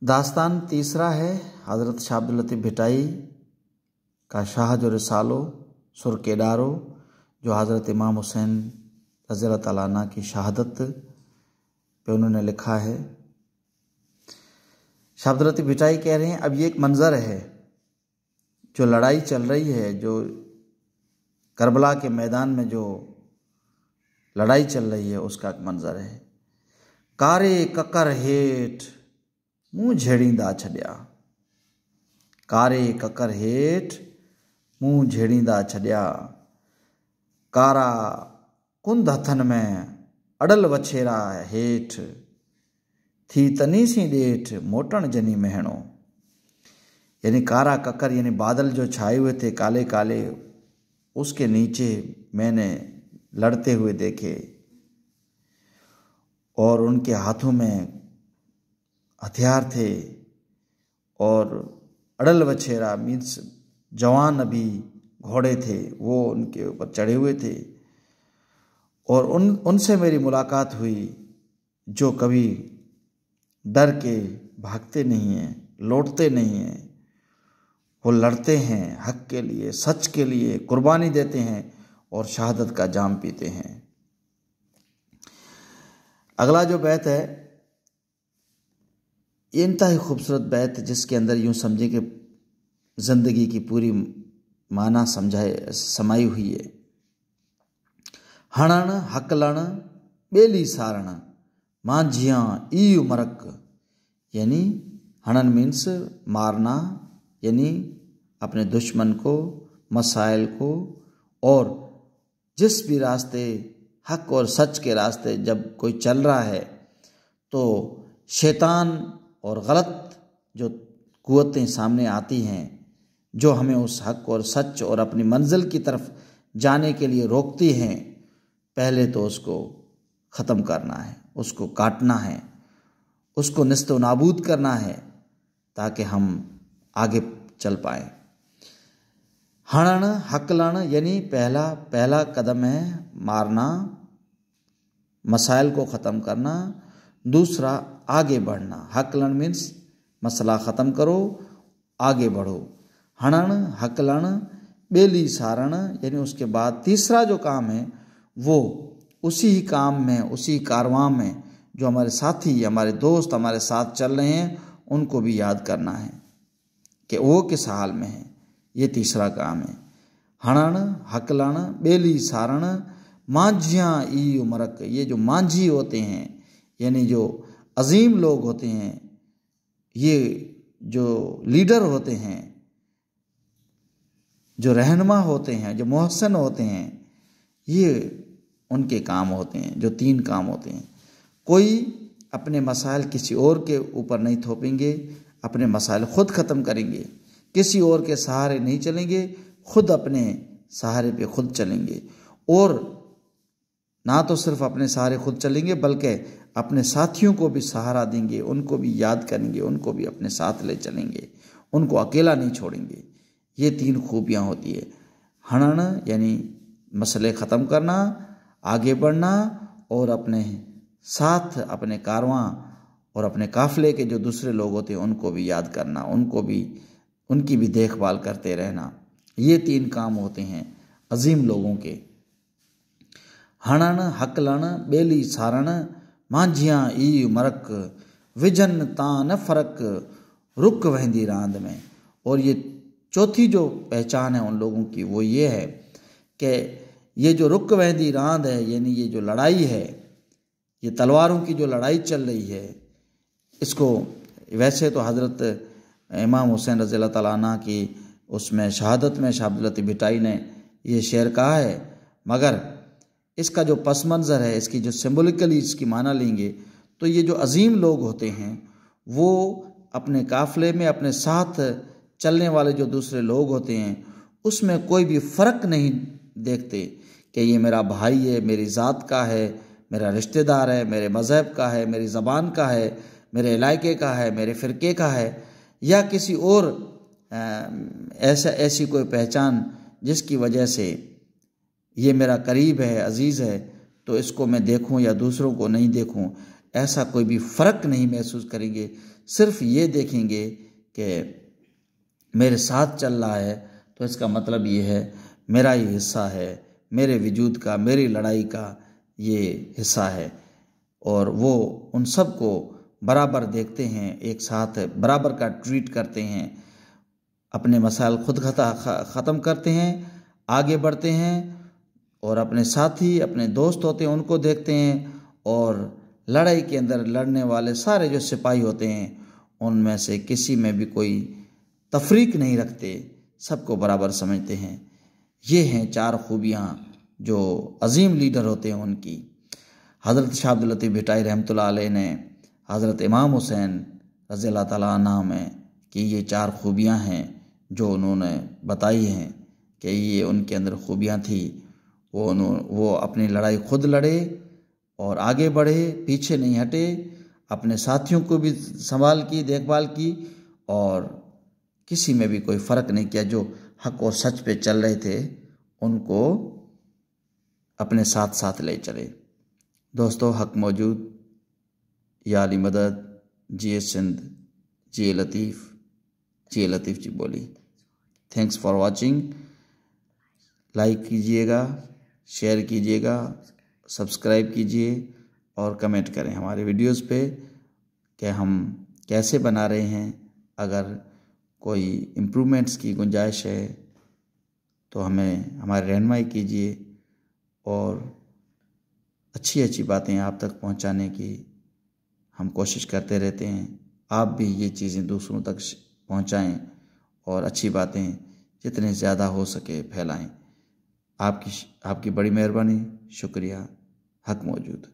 दास्तान तीसरा है हज़रत शाह अब्दुल लतीफ़ भिटाई का शाह जो रिसालो सुर केदारो, जो हज़रत इमाम हुसैन रज़ी अल्लाह तआला अन्हु की शहादत पे उन्होंने लिखा है। शाह अब्दुल लतीफ़ भिटाई कह रहे हैं, अब ये एक मंज़र है, जो लड़ाई चल रही है, जो करबला के मैदान में जो लड़ाई चल रही है उसका एक मंज़र है। कारे ककर हेठ मुँह झेड़ींदा छॾिया, कारे ककर हेठ मुँह झेड़ींदा छॾिया, कारा कुंद हथन में अड़ल वछेरा हेठ, थी तनी सी ॾेठ मोटण जनी महणो। यानी कारा ककर यानी बादल जो छाए हुए थे काले काले, उसके नीचे मैंने लड़ते हुए देखे और उनके हाथों में हथियार थे और अड़ल वछेरा मीन्स जवान अभी घोड़े थे, वो उनके ऊपर चढ़े हुए थे और उनसे मेरी मुलाकात हुई जो कभी डर के भागते नहीं हैं, लौटते नहीं हैं, वो लड़ते हैं हक के लिए, सच के लिए कुर्बानी देते हैं और शहादत का जाम पीते हैं। अगला जो बैत है ये इंतहाई खूबसूरत बैत, जिसके अंदर यूँ समझे कि ज़िंदगी की पूरी माना समाई हुई है। हणण हकलण बेली सारण मांझिया ई उमरक, यानी हणन मीन्स मारना, यानी अपने दुश्मन को, मसाइल को, और जिस भी रास्ते हक और सच के रास्ते जब कोई चल रहा है तो शैतान और गलत जो कुव्वतें सामने आती हैं जो हमें उस हक और सच और अपनी मंजिल की तरफ जाने के लिए रोकती हैं, पहले तो उसको ख़त्म करना है, उसको काटना है, उसको निस्तो नाबूद करना है ताकि हम आगे चल पाएँ। हणण हकलण यानी पहला कदम है मारना, मसाइल को ख़त्म करना, दूसरा आगे बढ़ना। हकलण मीन्स मसला ख़त्म करो, आगे बढ़ो। हणण हकलण बेली सारण यानी उसके बाद तीसरा जो काम है वो उसी ही काम में, उसी कारवां में जो हमारे साथी, हमारे दोस्त हमारे साथ चल रहे हैं उनको भी याद करना है कि वो किस हाल में है। ये तीसरा काम है। हणण हकलण बेली सारण मांझिया ई उमरक, ये जो मांझी होते हैं यानी जो अजीम लोग होते हैं, ये जो लीडर होते हैं, जो रहनुमा होते हैं, जो मोहसिन होते हैं, ये उनके काम होते हैं, जो 3 काम होते हैं। कोई अपने मसाइल किसी और के ऊपर नहीं थोपेंगे, अपने मसाइल खुद ख़त्म करेंगे, किसी और के सहारे नहीं चलेंगे, खुद अपने सहारे पे खुद चलेंगे और ना तो सिर्फ अपने सहारे खुद चलेंगे बल्कि अपने साथियों को भी सहारा देंगे, उनको भी याद करेंगे, उनको भी अपने साथ ले चलेंगे, उनको अकेला नहीं छोड़ेंगे। ये 3 खूबियाँ होती है। हणण यानी मसले ख़त्म करना, आगे बढ़ना और अपने साथ अपने कारवां और अपने काफ़िले के जो दूसरे लोग होते हैं उनको भी याद करना, उनकी भी देखभाल करते रहना। ये 3 काम होते हैं अजीम लोगों के। हणण हकलण बेली सारण मांझिया ई उमरक, विजन तां न फरक रुक वहंदी रांद में। और ये चौथी जो पहचान है उन लोगों की वो ये है कि ये जो रुक वहंदी रांद है यानी ये जो लड़ाई है, ये तलवारों की जो लड़ाई चल रही है, इसको वैसे तो हज़रत इमाम हुसैन रज़ी अल्लाह तआला अन्हु की उसमें शहादत में शाह अब्दुल लतीफ़ भिटाई ने ये शेर कहा है, मगर इसका जो पस मंज़र है, इसकी जो सिम्बोलिकली इसकी माना लेंगे तो ये जो अजीम लोग होते हैं वो अपने काफ़िले में अपने साथ चलने वाले जो दूसरे लोग होते हैं उसमें कोई भी फ़र्क नहीं देखते कि ये मेरा भाई है, मेरी ज़ात का है, मेरा रिश्तेदार है, मेरे मज़हब का है, मेरी ज़बान का है, मेरे इलाके का है, मेरे फ़िरके का है या किसी और ऐसी कोई पहचान जिसकी वजह से ये मेरा करीब है, अजीज़ है, तो इसको मैं देखूं या दूसरों को नहीं देखूं, ऐसा कोई भी फ़र्क नहीं महसूस करेंगे। सिर्फ ये देखेंगे कि मेरे साथ चल रहा है तो इसका मतलब ये है मेरा ये हिस्सा है, मेरे वजूद का, मेरी लड़ाई का ये हिस्सा है। और वो उन सब को बराबर देखते हैं, एक साथ बराबर का ट्रीट करते हैं, अपने मसाइल खुद ख़त्म करते हैं, आगे बढ़ते हैं और अपने साथी, अपने दोस्त होते हैं उनको देखते हैं, और लड़ाई के अंदर लड़ने वाले सारे जो सिपाही होते हैं उनमें से किसी में भी कोई तफरीक नहीं रखते, सबको बराबर समझते हैं। ये हैं 4 खूबियाँ जो अजीम लीडर होते हैं उनकी। हज़रत शाह अब्दुल लतीफ़ भिटाई रहमतुल्लाह अलैह ने हज़रत इमाम हुसैन रज़ी अल्लाह ताला अन्हु में कि ये 4 खूबियाँ हैं जो उन्होंने बताई हैं कि ये उनके अंदर खूबियाँ थी। वो अपनी लड़ाई खुद लड़े और आगे बढ़े, पीछे नहीं हटे, अपने साथियों को भी संभाल की, देखभाल की, और किसी में भी कोई फ़र्क नहीं किया। जो हक और सच पे चल रहे थे उनको अपने साथ साथ ले चले। दोस्तों, हक मौजूद, या अली मदद, जी सिंध, जी लतीफ़ जी बोली। Thanks for watching. लाइक कीजिएगा, शेयर कीजिएगा, सब्सक्राइब कीजिए और कमेंट करें हमारे वीडियोस पे कि हम कैसे बना रहे हैं। अगर कोई इम्प्रूवमेंट्स की गुंजाइश है तो हमें हमारी रहनुमाई कीजिए, और अच्छी बातें आप तक पहुंचाने की हम कोशिश करते रहते हैं। आप भी ये चीज़ें दूसरों तक पहुंचाएं और अच्छी बातें जितने ज़्यादा हो सके फैलाएं। आपकी बड़ी मेहरबानी, शुक्रिया। हक मौजूद।